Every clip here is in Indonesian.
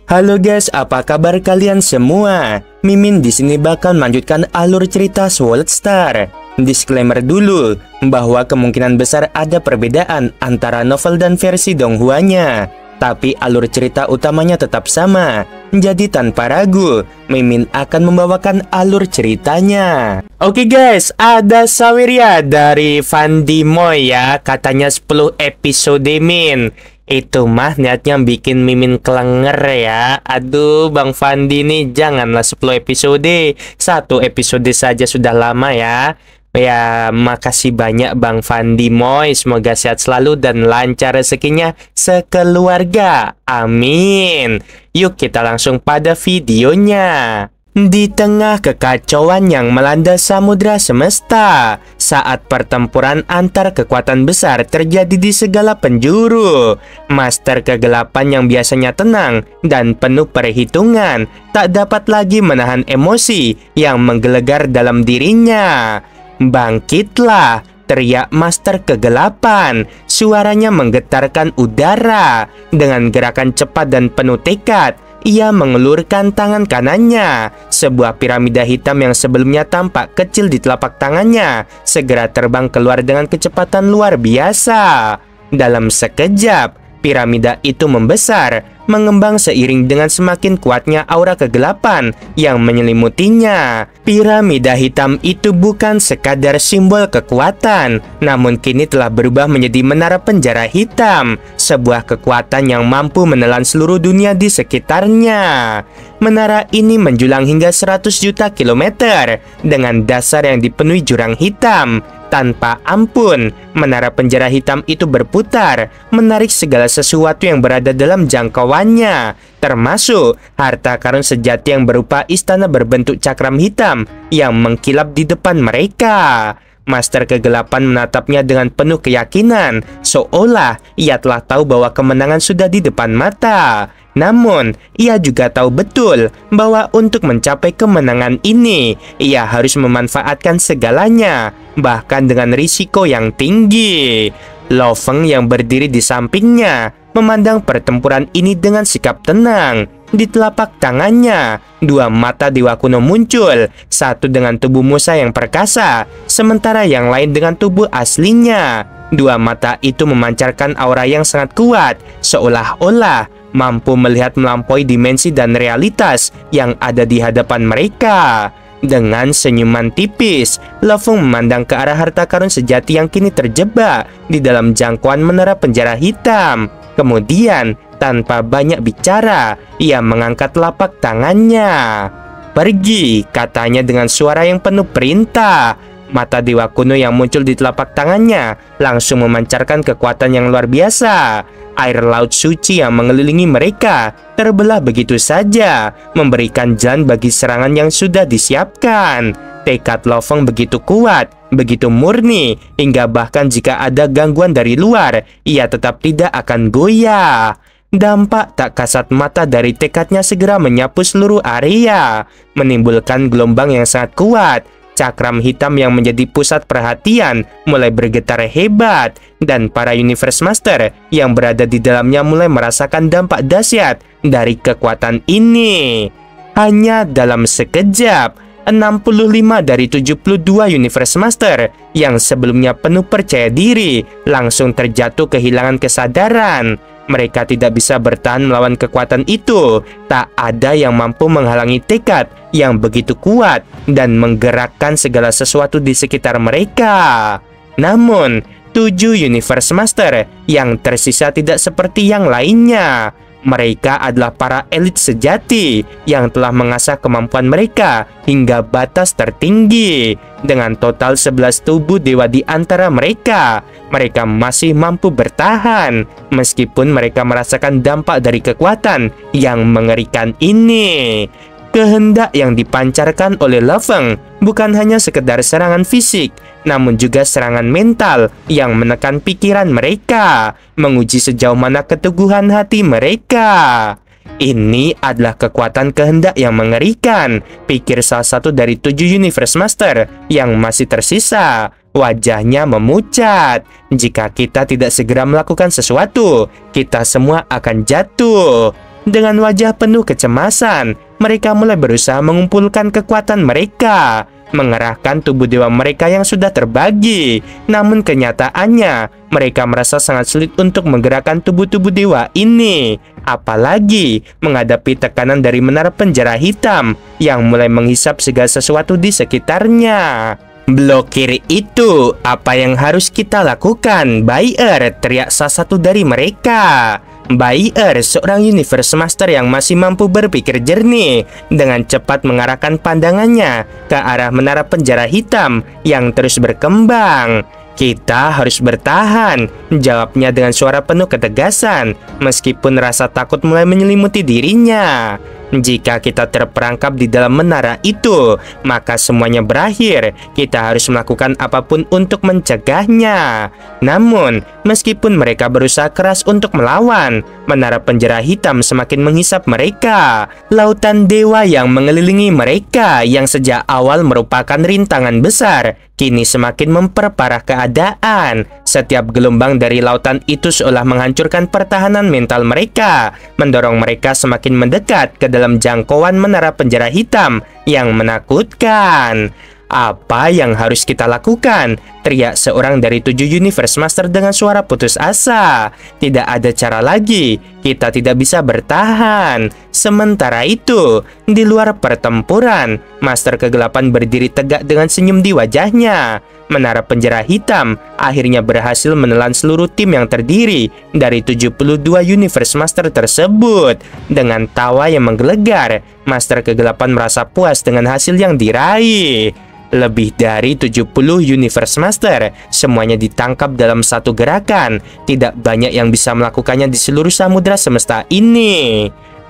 Halo guys, apa kabar kalian semua? Mimin di sini bakal melanjutkan alur cerita Sword Star. Disclaimer dulu bahwa kemungkinan besar ada perbedaan antara novel dan versi Donghuanya, tapi alur cerita utamanya tetap sama. Jadi tanpa ragu, Mimin akan membawakan alur ceritanya. Oke guys, ada Saweria dari Fandi Moy ya, katanya 10 episode Min. Itu mah niatnya bikin Mimin kelenger ya. Aduh Bang Fandi nih, janganlah 10 episode, 1 episode saja sudah lama ya. Ya, makasih banyak Bang Fandi Moy. Semoga sehat selalu dan lancar rezekinya sekeluarga. Amin. Yuk kita langsung pada videonya. Di tengah kekacauan yang melanda samudra semesta, saat pertempuran antar kekuatan besar terjadi di segala penjuru, Master Kegelapan yang biasanya tenang dan penuh perhitungan tak dapat lagi menahan emosi yang menggelegar dalam dirinya. "Bangkitlah!" teriak Master Kegelapan. Suaranya menggetarkan udara. Dengan gerakan cepat dan penuh tekad, ia mengelurkan tangan kanannya. Sebuah piramida hitam yang sebelumnya tampak kecil di telapak tangannya segera terbang keluar dengan kecepatan luar biasa. Dalam sekejap, piramida itu membesar, mengembang seiring dengan semakin kuatnya aura kegelapan yang menyelimutinya. Piramida hitam itu bukan sekadar simbol kekuatan, namun kini telah berubah menjadi menara penjara hitam, sebuah kekuatan yang mampu menelan seluruh dunia di sekitarnya. Menara ini menjulang hingga 100 juta kilometer dengan dasar yang dipenuhi jurang hitam. Tanpa ampun, menara penjara hitam itu berputar, menarik segala sesuatu yang berada dalam jangkauannya, termasuk harta karun sejati yang berupa istana berbentuk cakram hitam yang mengkilap di depan mereka. Master Kegelapan menatapnya dengan penuh keyakinan, seolah ia telah tahu bahwa kemenangan sudah di depan mata. Namun, ia juga tahu betul bahwa untuk mencapai kemenangan ini, ia harus memanfaatkan segalanya, bahkan dengan risiko yang tinggi. Lo Feng yang berdiri di sampingnya memandang pertempuran ini dengan sikap tenang. Di telapak tangannya, 2 mata dewa kuno muncul, satu dengan tubuh Musa yang perkasa, sementara yang lain dengan tubuh aslinya. 2 mata itu memancarkan aura yang sangat kuat, seolah-olah mampu melihat melampaui dimensi dan realitas yang ada di hadapan mereka. Dengan senyuman tipis, Lo Feng memandang ke arah harta karun sejati yang kini terjebak di dalam jangkauan menara penjara hitam. Kemudian, tanpa banyak bicara, ia mengangkat telapak tangannya. "Pergi," katanya dengan suara yang penuh perintah. Mata dewa kuno yang muncul di telapak tangannya langsung memancarkan kekuatan yang luar biasa. Air laut suci yang mengelilingi mereka terbelah begitu saja, memberikan jalan bagi serangan yang sudah disiapkan. Tekad Lo Feng begitu kuat, begitu murni, hingga bahkan jika ada gangguan dari luar, ia tetap tidak akan goyah. Dampak tak kasat mata dari tekadnya segera menyapu seluruh area, menimbulkan gelombang yang sangat kuat. Cakram hitam yang menjadi pusat perhatian mulai bergetar hebat, dan para Universe Master yang berada di dalamnya mulai merasakan dampak dahsyat dari kekuatan ini. Hanya dalam sekejap, 65 dari 72 Universe Master yang sebelumnya penuh percaya diri langsung terjatuh kehilangan kesadaran. Mereka tidak bisa bertahan melawan kekuatan itu. Tak ada yang mampu menghalangi tekad yang begitu kuat dan menggerakkan segala sesuatu di sekitar mereka. Namun, 7 Universe Master yang tersisa tidak seperti yang lainnya. Mereka adalah para elit sejati yang telah mengasah kemampuan mereka hingga batas tertinggi. Dengan total 11 tubuh dewa di antara mereka, mereka masih mampu bertahan meskipun mereka merasakan dampak dari kekuatan yang mengerikan ini. Kehendak yang dipancarkan oleh Lo Feng bukan hanya sekedar serangan fisik, namun juga serangan mental yang menekan pikiran mereka, menguji sejauh mana keteguhan hati mereka. "Ini adalah kekuatan kehendak yang mengerikan," pikir salah satu dari 7 Universe Master yang masih tersisa. Wajahnya memucat. "Jika kita tidak segera melakukan sesuatu, kita semua akan jatuh." Dengan wajah penuh kecemasan, mereka mulai berusaha mengumpulkan kekuatan mereka, mengerahkan tubuh dewa mereka yang sudah terbagi. Namun kenyataannya, mereka merasa sangat sulit untuk menggerakkan tubuh-tubuh dewa ini, apalagi menghadapi tekanan dari menara penjara hitam yang mulai menghisap segala sesuatu di sekitarnya. "Blokir itu, apa yang harus kita lakukan, Bayer?" teriak salah satu dari mereka. Bayer, seorang Universe Master yang masih mampu berpikir jernih, dengan cepat mengarahkan pandangannya ke arah menara penjara hitam yang terus berkembang. "Kita harus bertahan," jawabnya dengan suara penuh ketegasan, meskipun rasa takut mulai menyelimuti dirinya. "Jika kita terperangkap di dalam menara itu, maka semuanya berakhir. Kita harus melakukan apapun untuk mencegahnya." Namun, meskipun mereka berusaha keras untuk melawan, menara penjara hitam semakin menghisap mereka. Lautan dewa yang mengelilingi mereka, yang sejak awal merupakan rintangan besar, kini semakin memperparah keadaan. Setiap gelombang dari lautan itu seolah menghancurkan pertahanan mental mereka, mendorong mereka semakin mendekat ke dalam jangkauan menara penjara hitam yang menakutkan. "Apa yang harus kita lakukan?" teriak seorang dari 7 Universe Master dengan suara putus asa. "Tidak ada cara lagi, kita tidak bisa bertahan." Sementara itu, di luar pertempuran, Master Kegelapan berdiri tegak dengan senyum di wajahnya. Menara penjara hitam akhirnya berhasil menelan seluruh tim yang terdiri dari 72 Universe Master tersebut. Dengan tawa yang menggelegar, Master Kegelapan merasa puas dengan hasil yang diraih. Lebih dari 70 Universe Master, semuanya ditangkap dalam satu gerakan. Tidak banyak yang bisa melakukannya di seluruh samudra semesta ini.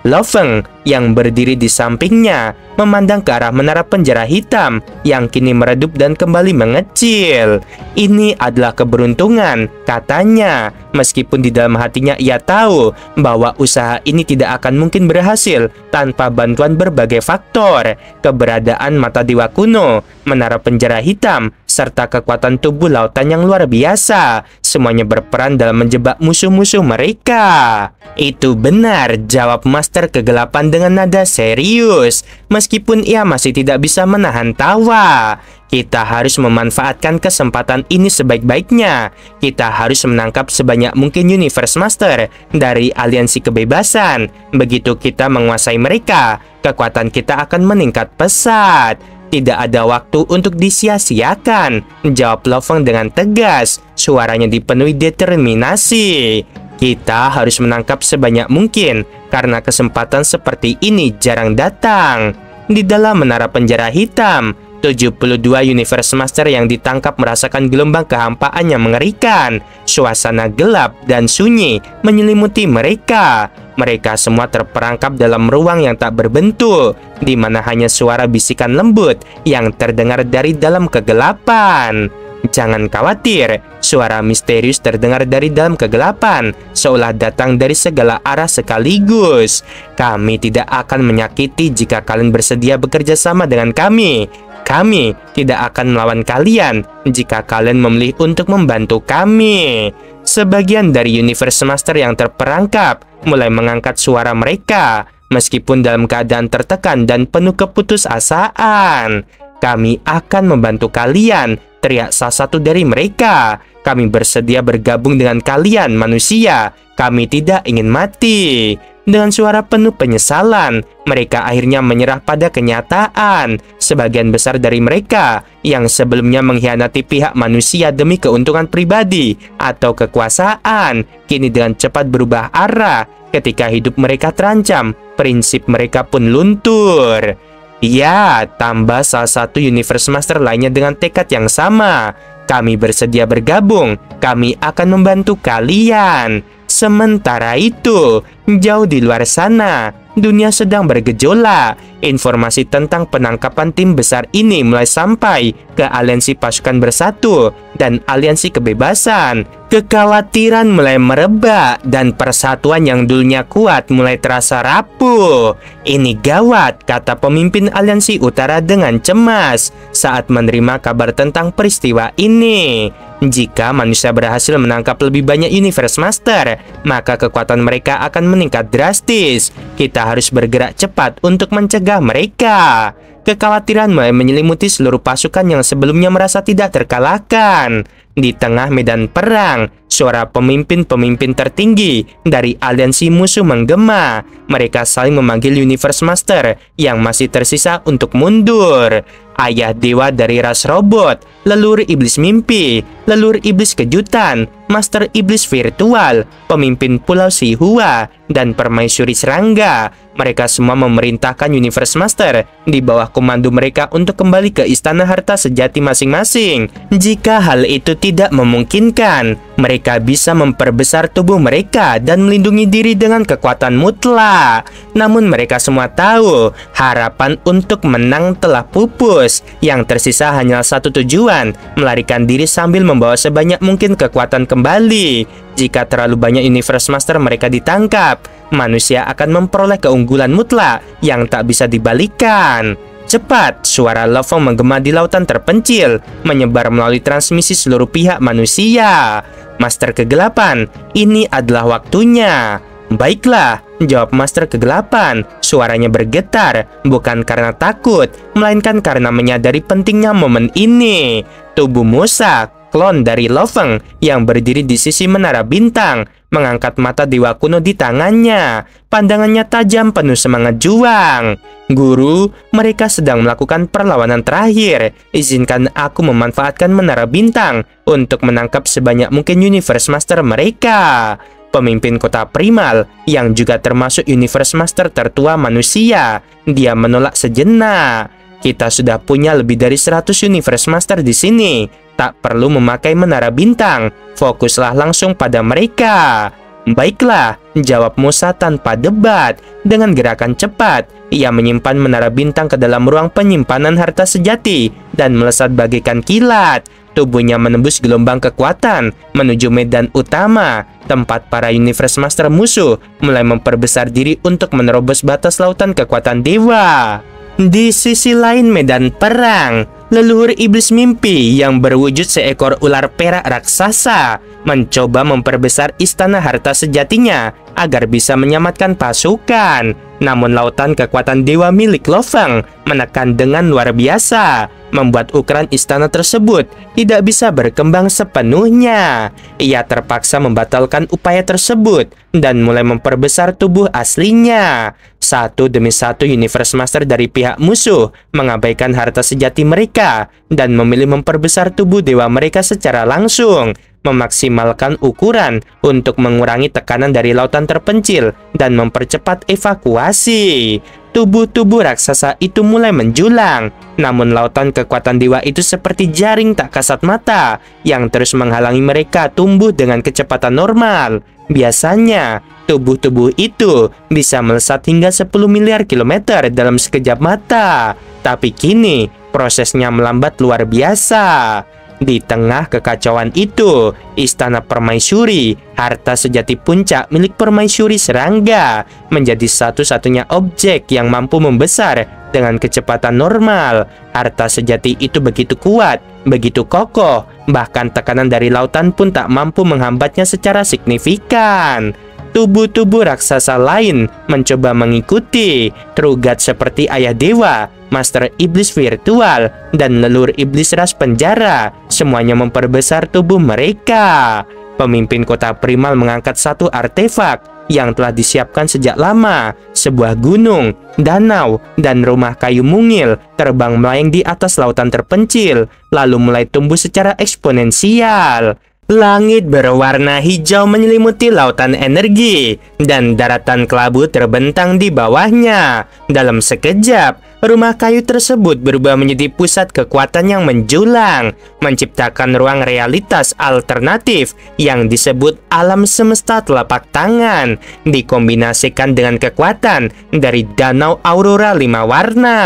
Lo Feng yang berdiri di sampingnya memandang ke arah menara penjara hitam yang kini meredup dan kembali mengecil. "Ini adalah keberuntungan," katanya, meskipun di dalam hatinya ia tahu bahwa usaha ini tidak akan mungkin berhasil tanpa bantuan berbagai faktor. Keberadaan mata dewa kuno, menara penjara hitam, serta kekuatan tubuh lautan yang luar biasa, semuanya berperan dalam menjebak musuh-musuh mereka. "Itu benar," jawab Master Kegelapan dengan nada serius, meskipun ia masih tidak bisa menahan tawa. "Kita harus memanfaatkan kesempatan ini sebaik-baiknya. Kita harus menangkap sebanyak mungkin Universe Master dari Aliansi Kebebasan. Begitu kita menguasai mereka, kekuatan kita akan meningkat pesat." "Tidak ada waktu untuk disia-siakan," jawab Lo Feng dengan tegas. Suaranya dipenuhi determinasi. "Kita harus menangkap sebanyak mungkin, karena kesempatan seperti ini jarang datang." Di dalam menara penjara hitam, 72 Universe Master yang ditangkap merasakan gelombang kehampaan yang mengerikan. Suasana gelap dan sunyi menyelimuti mereka. Mereka semua terperangkap dalam ruang yang tak berbentuk, di mana hanya suara bisikan lembut yang terdengar dari dalam kegelapan. "Jangan khawatir," suara misterius terdengar dari dalam kegelapan, seolah datang dari segala arah sekaligus. "Kami tidak akan menyakiti jika kalian bersedia bekerja sama dengan kami. Kami tidak akan melawan kalian jika kalian memilih untuk membantu kami." Sebagian dari Universe Master yang terperangkap mulai mengangkat suara mereka, meskipun dalam keadaan tertekan dan penuh keputusasaan. "Kami akan membantu kalian," teriak salah satu dari mereka. "Kami bersedia bergabung dengan kalian, manusia. Kami tidak ingin mati." Dengan suara penuh penyesalan, mereka akhirnya menyerah pada kenyataan. Sebagian besar dari mereka yang sebelumnya mengkhianati pihak manusia demi keuntungan pribadi atau kekuasaan, kini dengan cepat berubah arah. Ketika hidup mereka terancam, prinsip mereka pun luntur. Ya, tambah salah satu Universe Master lainnya dengan tekad yang sama. "Kami bersedia bergabung. Kami akan membantu kalian." Sementara itu, jauh di luar sana, dunia sedang bergejolak. Informasi tentang penangkapan tim besar ini mulai sampai ke Aliansi Pasukan Bersatu dan Aliansi Kebebasan. Kekhawatiran mulai merebak dan persatuan yang dulunya kuat mulai terasa rapuh. "Ini gawat," kata pemimpin Aliansi Utara dengan cemas saat menerima kabar tentang peristiwa ini. Jika manusia berhasil menangkap lebih banyak Universe Master, maka kekuatan mereka akan meningkat drastis. Kita harus bergerak cepat untuk mencegah mereka. Kekhawatiran mulai menyelimuti seluruh pasukan yang sebelumnya merasa tidak terkalahkan. Di tengah medan perang, suara pemimpin-pemimpin tertinggi dari aliansi musuh menggema. Mereka saling memanggil Universe Master yang masih tersisa untuk mundur. Ayah dewa dari ras robot, leluhur iblis mimpi, leluhur iblis kejutan, master iblis virtual, pemimpin pulau Sihua, dan permaisuri serangga. Mereka semua memerintahkan Universe Master di bawah komando mereka untuk kembali ke istana harta sejati masing-masing. Jika hal itu tidak memungkinkan, mereka bisa memperbesar tubuh mereka dan melindungi diri dengan kekuatan mutlak. Namun mereka semua tahu harapan untuk menang telah pupus. Yang tersisa hanyalah satu tujuan, melarikan diri sambil membawa sebanyak mungkin kekuatan kembali. Jika terlalu banyak Universe Master mereka ditangkap, manusia akan memperoleh keunggulan mutlak yang tak bisa dibalikan. Cepat, suara Lofeng menggema di lautan terpencil, menyebar melalui transmisi seluruh pihak manusia. Master Kegelapan, ini adalah waktunya. Baiklah, jawab Master Kegelapan. Suaranya bergetar, bukan karena takut, melainkan karena menyadari pentingnya momen ini. Tubuh Musa, klon dari Lofeng yang berdiri di sisi menara bintang, mengangkat mata dewa kuno di tangannya. Pandangannya tajam, penuh semangat juang. Guru, mereka sedang melakukan perlawanan terakhir. Izinkan aku memanfaatkan menara bintang untuk menangkap sebanyak mungkin Universe Master mereka. Pemimpin kota primal yang juga termasuk Universe Master tertua manusia, dia menolak sejenak. Kita sudah punya lebih dari 100 Universe Master di sini. Tak perlu memakai menara bintang. Fokuslah langsung pada mereka. Baiklah, jawab Musa tanpa debat. Dengan gerakan cepat, ia menyimpan menara bintang ke dalam ruang penyimpanan harta sejati dan melesat bagaikan kilat. Tubuhnya menembus gelombang kekuatan menuju medan utama, tempat para Universe Master musuh mulai memperbesar diri untuk menerobos batas lautan kekuatan dewa. Di sisi lain medan perang, leluhur iblis mimpi yang berwujud seekor ular perak raksasa mencoba memperbesar istana harta sejatinya agar bisa menyelamatkan pasukan. Namun lautan kekuatan dewa milik Lofeng menekan dengan luar biasa, membuat ukuran istana tersebut tidak bisa berkembang sepenuhnya. Ia terpaksa membatalkan upaya tersebut dan mulai memperbesar tubuh aslinya. Satu demi satu Universe Master dari pihak musuh mengabaikan harta sejati mereka dan memilih memperbesar tubuh dewa mereka secara langsung, memaksimalkan ukuran untuk mengurangi tekanan dari lautan terpencil dan mempercepat evakuasi. Tubuh-tubuh raksasa itu mulai menjulang, namun lautan kekuatan dewa itu seperti jaring tak kasat mata yang terus menghalangi mereka tumbuh dengan kecepatan normal. Biasanya, tubuh-tubuh itu bisa melesat hingga 10 miliar kilometer dalam sekejap mata. Tapi kini, prosesnya melambat luar biasa. Di tengah kekacauan itu, istana permaisuri, harta sejati puncak milik permaisuri serangga, menjadi satu-satunya objek yang mampu membesar dengan kecepatan normal. Harta sejati itu begitu kuat, begitu kokoh, bahkan tekanan dari lautan pun tak mampu menghambatnya secara signifikan. Tubuh-tubuh raksasa lain mencoba mengikuti, terugat seperti ayah dewa, master iblis virtual, dan leluhur iblis ras penjara. Semuanya memperbesar tubuh mereka. Pemimpin kota primal mengangkat satu artefak yang telah disiapkan sejak lama. Sebuah gunung, danau, dan rumah kayu mungil terbang melayang di atas lautan terpencil, lalu mulai tumbuh secara eksponensial. Langit berwarna hijau menyelimuti lautan energi, dan daratan kelabu terbentang di bawahnya. Dalam sekejap, rumah kayu tersebut berubah menjadi pusat kekuatan yang menjulang, menciptakan ruang realitas alternatif yang disebut alam semesta telapak tangan, dikombinasikan dengan kekuatan dari danau aurora 5 warna.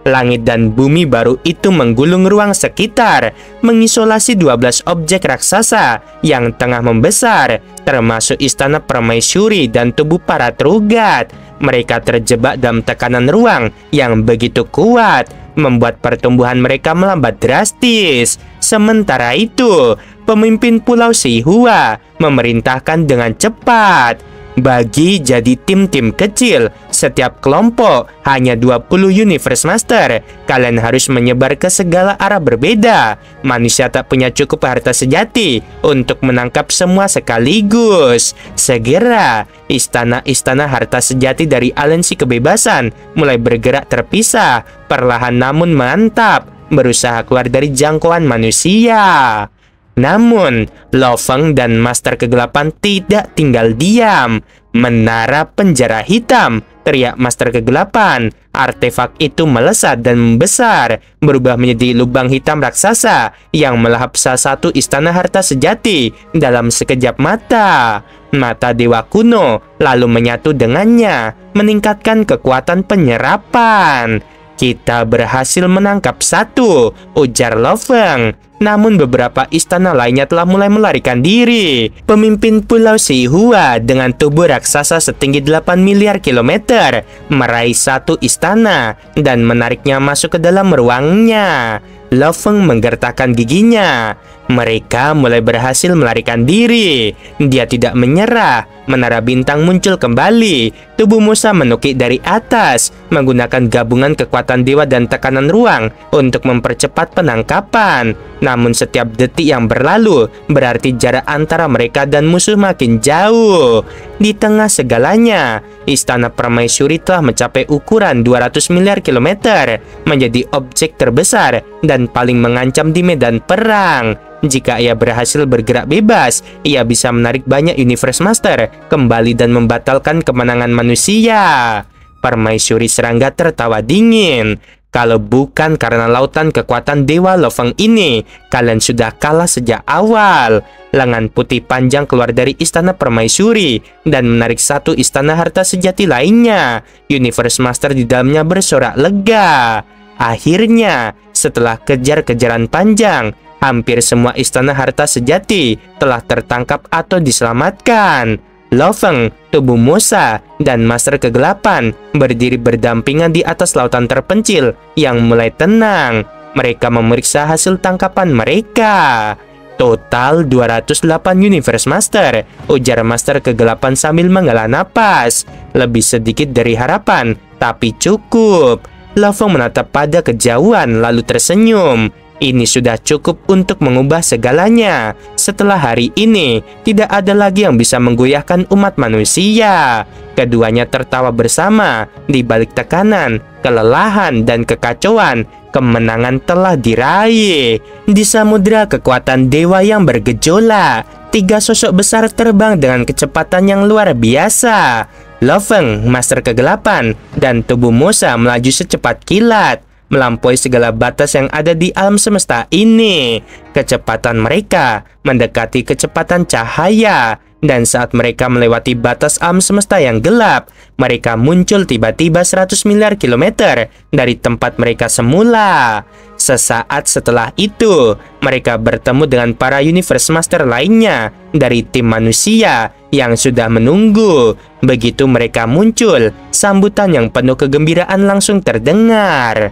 Langit dan bumi baru itu menggulung ruang sekitar, mengisolasi 12 objek raksasa yang tengah membesar, termasuk istana permaisuri dan tubuh para terugat. Mereka terjebak dalam tekanan ruang yang begitu kuat, membuat pertumbuhan mereka melambat drastis. Sementara itu, pemimpin Pulau Shihua memerintahkan dengan cepat. Bagi jadi tim-tim kecil, setiap kelompok hanya 20 Universe Master. Kalian harus menyebar ke segala arah berbeda. Manusia tak punya cukup harta sejati untuk menangkap semua sekaligus. Segera, istana-istana harta sejati dari aliansi kebebasan mulai bergerak terpisah, perlahan namun mantap, berusaha keluar dari jangkauan manusia. Namun, Lo Feng dan Master Kegelapan tidak tinggal diam. Menara penjara hitam, teriak Master Kegelapan. Artefak itu melesat dan membesar, berubah menjadi lubang hitam raksasa yang melahap salah satu istana harta sejati dalam sekejap mata. Mata Dewa Kuno lalu menyatu dengannya, meningkatkan kekuatan penyerapan. Kita berhasil menangkap satu, ujar Lo Feng. Namun beberapa istana lainnya telah mulai melarikan diri. Pemimpin Pulau Shihua dengan tubuh raksasa setinggi 8 miliar kilometer meraih satu istana dan menariknya masuk ke dalam ruangnya. Lo Feng menggertakkan giginya. Mereka mulai berhasil melarikan diri. Dia tidak menyerah. Menara bintang muncul kembali. Tubuh Musa menukik dari atas, menggunakan gabungan kekuatan dewa dan tekanan ruang untuk mempercepat penangkapan. Namun setiap detik yang berlalu berarti jarak antara mereka dan musuh makin jauh. Di tengah segalanya, Istana Permaisuri telah mencapai ukuran 200 miliar kilometer, menjadi objek terbesar dan paling mengancam di medan perang. Jika ia berhasil bergerak bebas, ia bisa menarik banyak Universe Master kembali dan membatalkan kemenangan manusia. Permaisuri Serangga tertawa dingin. Kalau bukan karena lautan kekuatan Dewa Lo Feng ini, kalian sudah kalah sejak awal. Lengan putih panjang keluar dari istana Permaisuri dan menarik satu istana harta sejati lainnya. Universe Master di dalamnya bersorak lega. Akhirnya, setelah kejar-kejaran panjang, hampir semua istana harta sejati telah tertangkap atau diselamatkan. Lo Feng, tubuh Musa, dan Master Kegelapan berdiri berdampingan di atas lautan terpencil yang mulai tenang. Mereka memeriksa hasil tangkapan mereka. Total 208 Universe Master, ujar Master Kegelapan sambil menghela napas. Lebih sedikit dari harapan, tapi cukup. Lo Feng menatap pada kejauhan lalu tersenyum. Ini sudah cukup untuk mengubah segalanya. Setelah hari ini, tidak ada lagi yang bisa menggoyahkan umat manusia. Keduanya tertawa bersama. Di balik tekanan, kelelahan, dan kekacauan, kemenangan telah diraih. Di samudera kekuatan dewa yang bergejolak, 3 sosok besar terbang dengan kecepatan yang luar biasa. Lo Feng, Master Kegelapan, dan tubuh Musa melaju secepat kilat, melampaui segala batas yang ada di alam semesta ini. Kecepatan mereka mendekati kecepatan cahaya, dan saat mereka melewati batas alam semesta yang gelap, mereka muncul tiba-tiba 100 miliar kilometer dari tempat mereka semula. Sesaat setelah itu, mereka bertemu dengan para Universe Master lainnya dari tim manusia yang sudah menunggu. Begitu mereka muncul, sambutan yang penuh kegembiraan langsung terdengar.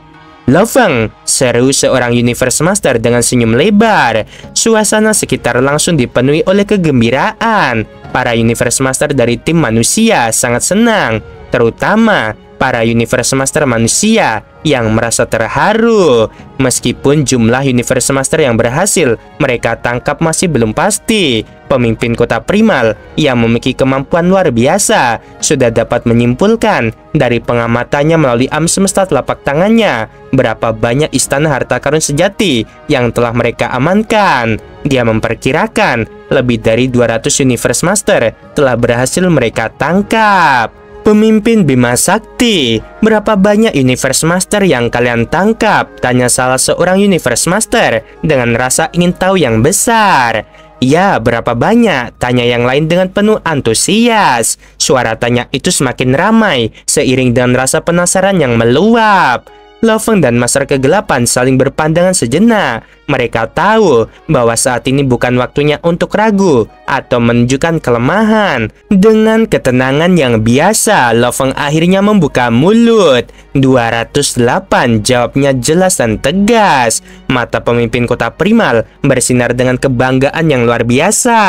Lo Feng, seru seorang Universe Master dengan senyum lebar. Suasana sekitar langsung dipenuhi oleh kegembiraan. Para Universe Master dari tim manusia sangat senang, terutama para Universe Master manusia yang merasa terharu. Meskipun jumlah Universe Master yang berhasil mereka tangkap masih belum pasti, pemimpin kota primal yang memiliki kemampuan luar biasa sudah dapat menyimpulkan dari pengamatannya melalui alam semesta telapak tangannya berapa banyak istana harta karun sejati yang telah mereka amankan. Dia memperkirakan lebih dari 200 Universe Master telah berhasil mereka tangkap. Pemimpin Bima Sakti, berapa banyak Universe Master yang kalian tangkap? Tanya salah seorang Universe Master dengan rasa ingin tahu yang besar. Ya, berapa banyak? Tanya yang lain dengan penuh antusias. Suara tanya itu semakin ramai seiring dengan rasa penasaran yang meluap. Lo Feng dan Master Kegelapan saling berpandangan sejenak. Mereka tahu bahwa saat ini bukan waktunya untuk ragu atau menunjukkan kelemahan. Dengan ketenangan yang biasa, Lo Feng akhirnya membuka mulut. 208, jawabnya jelas dan tegas. Mata pemimpin kota primal bersinar dengan kebanggaan yang luar biasa.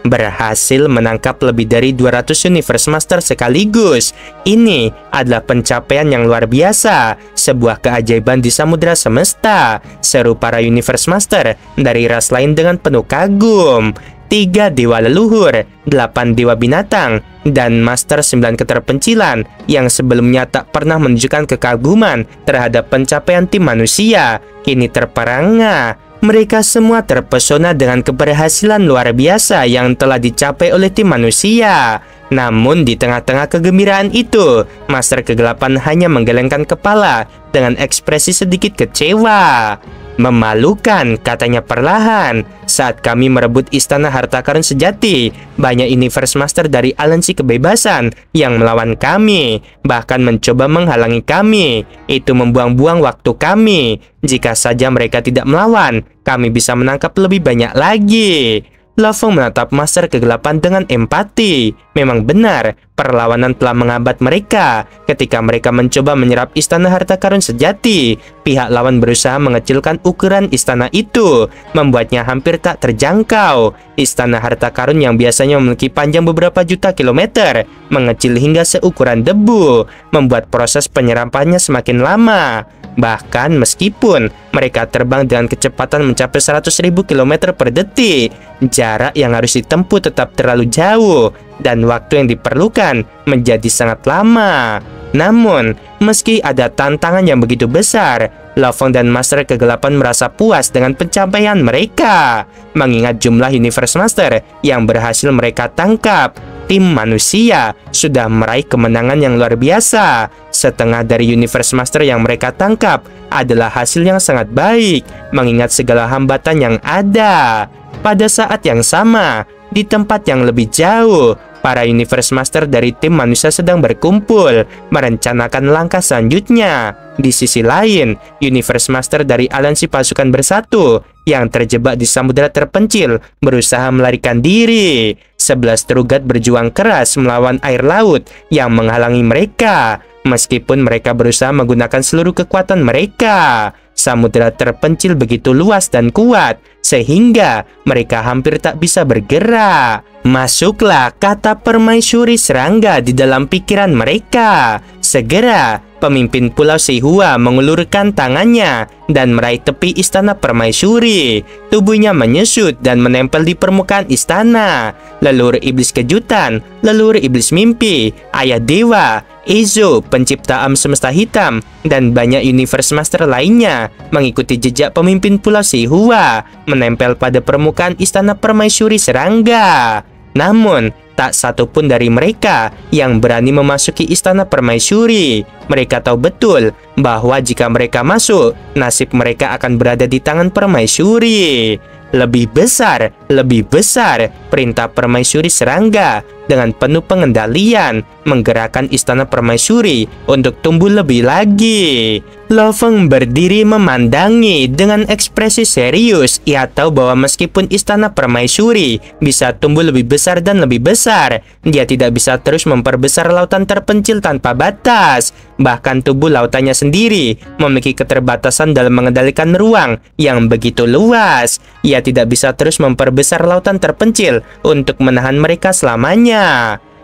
Berhasil menangkap lebih dari 200 Universe Master sekaligus. Ini adalah pencapaian yang luar biasa, sebuah keajaiban di samudera semesta, seru para Universe Master dari ras lain dengan penuh kagum. 3 dewa leluhur, 8 dewa binatang, dan Master 9 keterpencilan yang sebelumnya tak pernah menunjukkan kekaguman terhadap pencapaian tim manusia, kini terperangah. Mereka semua terpesona dengan keberhasilan luar biasa yang telah dicapai oleh tim manusia. Namun di tengah-tengah kegembiraan itu, Master Kegelapan hanya menggelengkan kepala dengan ekspresi sedikit kecewa. Memalukan, katanya perlahan. Saat kami merebut istana harta karun sejati, banyak Universe Master dari aliansi kebebasan yang melawan kami, bahkan mencoba menghalangi kami. Itu membuang-buang waktu kami. Jika saja mereka tidak melawan, kami bisa menangkap lebih banyak lagi. Lo Feng menatap Master Kegelapan dengan empati. Memang benar, perlawanan telah menghambat mereka. Ketika mereka mencoba menyerap istana harta karun sejati, pihak lawan berusaha mengecilkan ukuran istana itu, membuatnya hampir tak terjangkau. Istana harta karun yang biasanya memiliki panjang beberapa juta kilometer, mengecil hingga seukuran debu, membuat proses penyerapannya semakin lama. Bahkan meskipun mereka terbang dengan kecepatan mencapai 100.000 km per detik, jarak yang harus ditempuh tetap terlalu jauh dan waktu yang diperlukan menjadi sangat lama. Namun, meski ada tantangan yang begitu besar, Lo Feng dan Master Kegelapan merasa puas dengan pencapaian mereka. Mengingat jumlah Universe Master yang berhasil mereka tangkap, tim manusia sudah meraih kemenangan yang luar biasa. Setengah dari Universe Master yang mereka tangkap adalah hasil yang sangat baik, mengingat segala hambatan yang ada. Pada saat yang sama, di tempat yang lebih jauh, para Universe Master dari tim manusia sedang berkumpul, merencanakan langkah selanjutnya. Di sisi lain, Universe Master dari aliansi pasukan bersatu yang terjebak di samudera terpencil berusaha melarikan diri. 11 Trugat berjuang keras melawan air laut yang menghalangi mereka. Meskipun mereka berusaha menggunakan seluruh kekuatan mereka, samudera terpencil begitu luas dan kuat, sehingga mereka hampir tak bisa bergerak. Masuklah kata permaisuri serangga di dalam pikiran mereka. Segera, pemimpin Pulau Sihua mengulurkan tangannya dan meraih tepi istana permaisuri. Tubuhnya menyusut dan menempel di permukaan istana. Leluhur iblis kejutan, leluhur iblis mimpi, ayah dewa, Ezo, pencipta alam semesta hitam, dan banyak Universe Master lainnya mengikuti jejak pemimpin Pulau Sihua, menempel pada permukaan istana permaisuri serangga. Namun, tak satu pun dari mereka yang berani memasuki istana permaisuri. Mereka tahu betul bahwa jika mereka masuk, nasib mereka akan berada di tangan permaisuri. Lebih besar, perintah permaisuri serangga dengan penuh pengendalian menggerakkan istana permaisuri untuk tumbuh lebih lagi. Lo Feng berdiri memandangi dengan ekspresi serius. Ia tahu bahwa meskipun istana permaisuri bisa tumbuh lebih besar dan lebih besar, dia tidak bisa terus memperbesar lautan terpencil tanpa batas. Bahkan tubuh lautannya sendiri memiliki keterbatasan dalam mengendalikan ruang yang begitu luas. Ia tidak bisa terus memperbesar lautan terpencil untuk menahan mereka selamanya.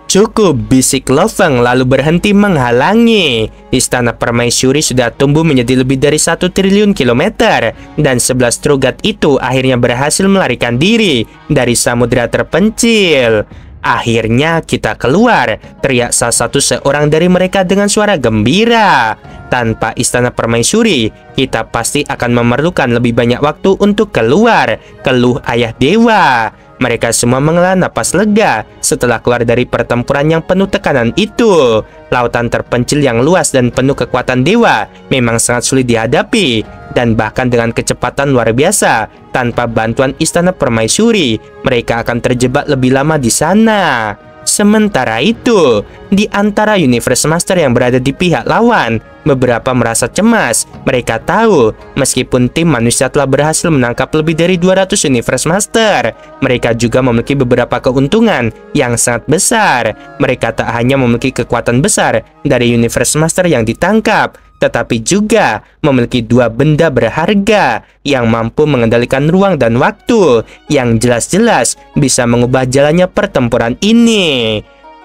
Cukup, bisik Lo Feng lalu berhenti menghalangi. Istana permaisuri sudah tumbuh menjadi lebih dari 1 triliun kilometer, dan 11 Trugat itu akhirnya berhasil melarikan diri dari samudera terpencil. Akhirnya kita keluar, teriak salah satu seorang dari mereka dengan suara gembira. Tanpa istana permaisuri, kita pasti akan memerlukan lebih banyak waktu untuk keluar, keluh ayah dewa. Mereka semua menghela napas lega setelah keluar dari pertempuran yang penuh tekanan itu. Lautan terpencil yang luas dan penuh kekuatan dewa memang sangat sulit dihadapi, dan bahkan dengan kecepatan luar biasa, tanpa bantuan istana permaisuri, mereka akan terjebak lebih lama di sana. Sementara itu, di antara Universe Master yang berada di pihak lawan, beberapa merasa cemas. Mereka tahu, meskipun tim manusia telah berhasil menangkap lebih dari 200 Universe Master, mereka juga memiliki beberapa keuntungan yang sangat besar. Mereka tak hanya memiliki kekuatan besar dari Universe Master yang ditangkap, tetapi juga memiliki dua benda berharga yang mampu mengendalikan ruang dan waktu, yang jelas-jelas bisa mengubah jalannya pertempuran ini.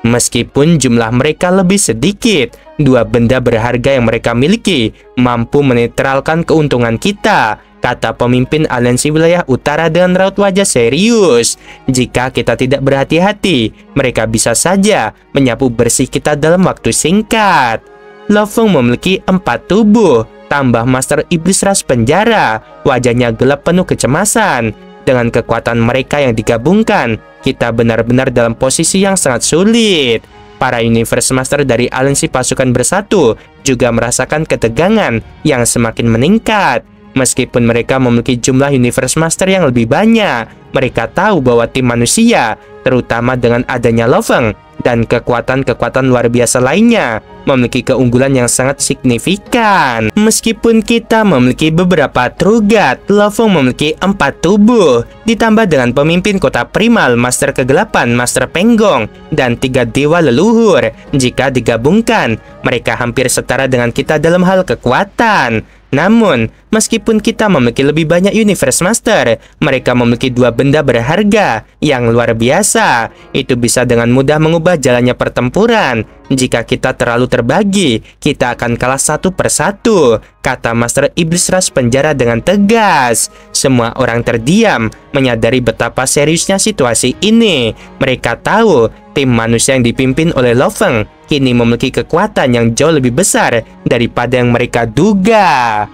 Meskipun jumlah mereka lebih sedikit, dua benda berharga yang mereka miliki mampu menetralkan keuntungan kita, kata pemimpin aliansi wilayah utara dengan raut wajah serius. Jika kita tidak berhati-hati, mereka bisa saja menyapu bersih kita dalam waktu singkat. Lo Feng memiliki 4 tubuh, tambah Master Iblis Ras Penjara. Wajahnya gelap penuh kecemasan. Dengan kekuatan mereka yang digabungkan, kita benar-benar dalam posisi yang sangat sulit. Para Universe Master dari aliansi pasukan bersatu juga merasakan ketegangan yang semakin meningkat. Meskipun mereka memiliki jumlah Universe Master yang lebih banyak, mereka tahu bahwa tim manusia, terutama dengan adanya Lo Feng dan kekuatan-kekuatan luar biasa lainnya, memiliki keunggulan yang sangat signifikan. Meskipun kita memiliki beberapa Trugat, Lo Feng memiliki 4 tubuh, ditambah dengan pemimpin kota primal, Master Kegelapan, Master Penggong, dan 3 dewa leluhur. Jika digabungkan, mereka hampir setara dengan kita dalam hal kekuatan. Namun, meskipun kita memiliki lebih banyak Universe Master, mereka memiliki dua benda berharga yang luar biasa. Itu bisa dengan mudah mengubah jalannya pertempuran. Jika kita terlalu terbagi, kita akan kalah satu persatu, kata Master Iblis Ras Penjara dengan tegas. Semua orang terdiam, menyadari betapa seriusnya situasi ini. Mereka tahu tim manusia yang dipimpin oleh Lo Feng kini memiliki kekuatan yang jauh lebih besar daripada yang mereka duga.